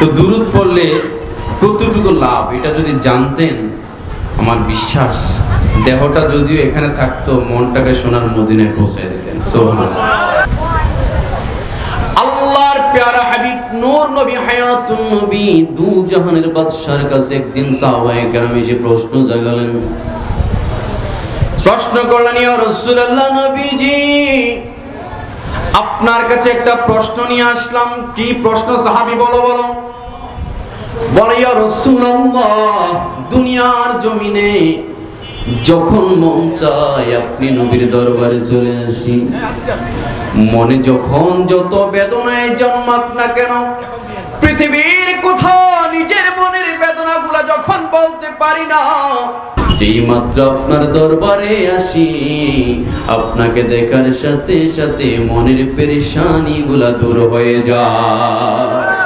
তো দুরূদ পড়লে কতটুকু লাভ এটা যদি জানতেন, আমার বিশ্বাস দেহটা যদিও এখানে থাকতো, মনটাকে সোনার মদিনায় পৌঁছে দিতেন। সুবহানাল্লাহ। আল্লাহর প্যারা হাবিব নূর নবী হায়াতুন নবী দু জাহানের বাদশার কাছে একদিন সাহাবায়ে কেরাম এসে প্রশ্ন জাগালেন। প্রশ্ন করলেন, ইয়া রাসূলুল্লাহ, নবীজি আপনার কাছে একটা প্রশ্ন নিয়ে আসলাম। কি প্রশ্ন সাহাবী? বলো। বলে, ইয়া রাসূলুল্লাহ, দুনিয়ার জমিনে যখন মন চায় আপনি নবীর দরবারে চলে আসি, মনে যখন যত বেদনায় জন্মাক না কেন, পৃথিবীর কোথাও নিজের মনের বেদনাগুলা যখন বলতে পারি না, যেই মাত্র আপনার দরবারে আসি, আপনাকে দেখার সাথে সাথে মনের পেরেশানিগুলা দূর হয়ে যায়।